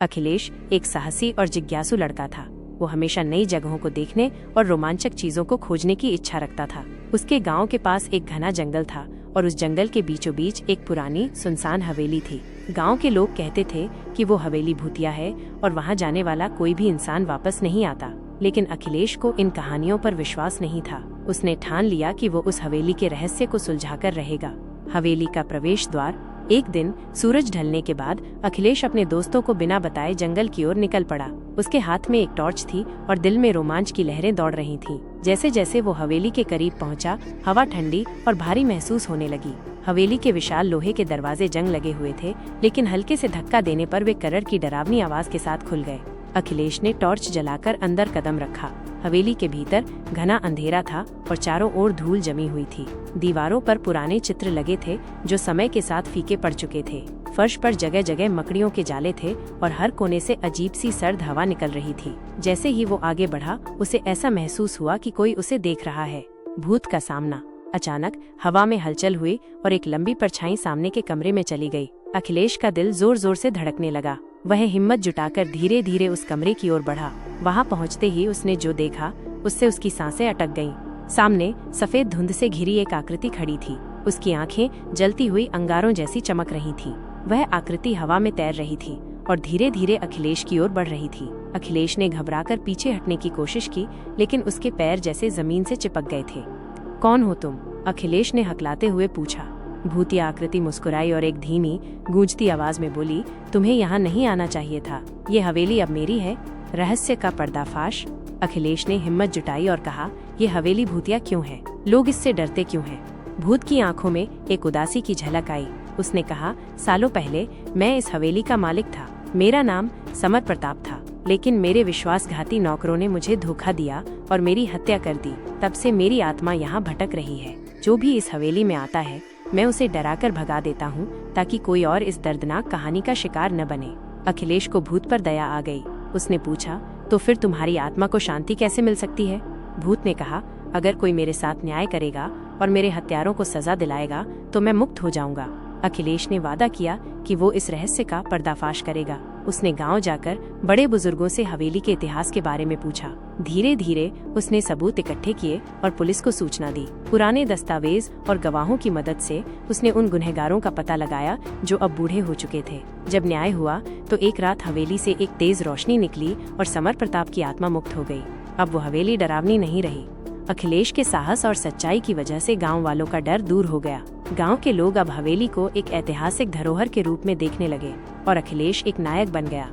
अखिलेश एक साहसी और जिज्ञासु लड़का था। वो हमेशा नई जगहों को देखने और रोमांचक चीजों को खोजने की इच्छा रखता था। उसके गांव के पास एक घना जंगल था और उस जंगल के बीचों बीच एक पुरानी सुनसान हवेली थी। गांव के लोग कहते थे कि वो हवेली भूतिया है और वहां जाने वाला कोई भी इंसान वापस नहीं आता। लेकिन अखिलेश को इन कहानियों पर विश्वास नहीं था। उसने ठान लिया कि वो उस हवेली के रहस्य को सुलझाकर रहेगा। हवेली का प्रवेश द्वार। एक दिन सूरज ढलने के बाद अखिलेश अपने दोस्तों को बिना बताए जंगल की ओर निकल पड़ा। उसके हाथ में एक टॉर्च थी और दिल में रोमांच की लहरें दौड़ रही थीं। जैसे जैसे वो हवेली के करीब पहुंचा, हवा ठंडी और भारी महसूस होने लगी। हवेली के विशाल लोहे के दरवाजे जंग लगे हुए थे, लेकिन हल्के से धक्का देने पर वे करड़ की डरावनी आवाज के साथ खुल गए। अखिलेश ने टॉर्च जलाकर अंदर कदम रखा। हवेली के भीतर घना अंधेरा था और चारों ओर धूल जमी हुई थी। दीवारों पर पुराने चित्र लगे थे जो समय के साथ फीके पड़ चुके थे। फर्श पर जगह जगह मकड़ियों के जाले थे और हर कोने से अजीब सी सर्द हवा निकल रही थी। जैसे ही वो आगे बढ़ा, उसे ऐसा महसूस हुआ कि कोई उसे देख रहा है। भूत का सामना। अचानक हवा में हलचल हुई और एक लंबी परछाई सामने के कमरे में चली गई। अखिलेश का दिल जोर जोर से धड़कने लगा। वह हिम्मत जुटाकर धीरे धीरे उस कमरे की ओर बढ़ा। वहां पहुंचते ही उसने जो देखा, उससे उसकी सांसें अटक गईं। सामने सफेद धुंध से घिरी एक आकृति खड़ी थी। उसकी आंखें जलती हुई अंगारों जैसी चमक रही थीं। वह आकृति हवा में तैर रही थी और धीरे धीरे अखिलेश की ओर बढ़ रही थी। अखिलेश ने घबराकर पीछे हटने की कोशिश की, लेकिन उसके पैर जैसे जमीन से चिपक गए थे। कौन हो तुम? अखिलेश ने हकलाते हुए पूछा। भूतिया आकृति मुस्कुराई और एक धीमी गूंजती आवाज में बोली, तुम्हें यहाँ नहीं आना चाहिए था। ये हवेली अब मेरी है। रहस्य का पर्दाफाश। अखिलेश ने हिम्मत जुटाई और कहा, ये हवेली भूतिया क्यों है? लोग इससे डरते क्यों हैं? भूत की आंखों में एक उदासी की झलक आई। उसने कहा, सालों पहले मैं इस हवेली का मालिक था। मेरा नाम समर प्रताप था, लेकिन मेरे विश्वासघाती नौकरों ने मुझे धोखा दिया और मेरी हत्या कर दी। तब से मेरी आत्मा यहाँ भटक रही है। जो भी इस हवेली में आता है, मैं उसे डराकर भगा देता हूँ ताकि कोई और इस दर्दनाक कहानी का शिकार न बने। अखिलेश को भूत पर दया आ गई। उसने पूछा, तो फिर तुम्हारी आत्मा को शांति कैसे मिल सकती है? भूत ने कहा, अगर कोई मेरे साथ न्याय करेगा और मेरे हत्यारों को सजा दिलाएगा तो मैं मुक्त हो जाऊंगा। अखिलेश ने वादा किया कि वो इस रहस्य का पर्दाफाश करेगा। उसने गांव जाकर बड़े बुजुर्गों से हवेली के इतिहास के बारे में पूछा। धीरे धीरे उसने सबूत इकट्ठे किए और पुलिस को सूचना दी। पुराने दस्तावेज और गवाहों की मदद से उसने उन गुनहगारों का पता लगाया जो अब बूढ़े हो चुके थे। जब न्याय हुआ तो एक रात हवेली से एक तेज रोशनी निकली और समर प्रताप की आत्मा मुक्त हो गई। अब वो हवेली डरावनी नहीं रही। अखिलेश के साहस और सच्चाई की वजह से गांव वालों का डर दूर हो गया। गांव के लोग अब हवेली को एक ऐतिहासिक धरोहर के रूप में देखने लगे और अखिलेश एक नायक बन गया।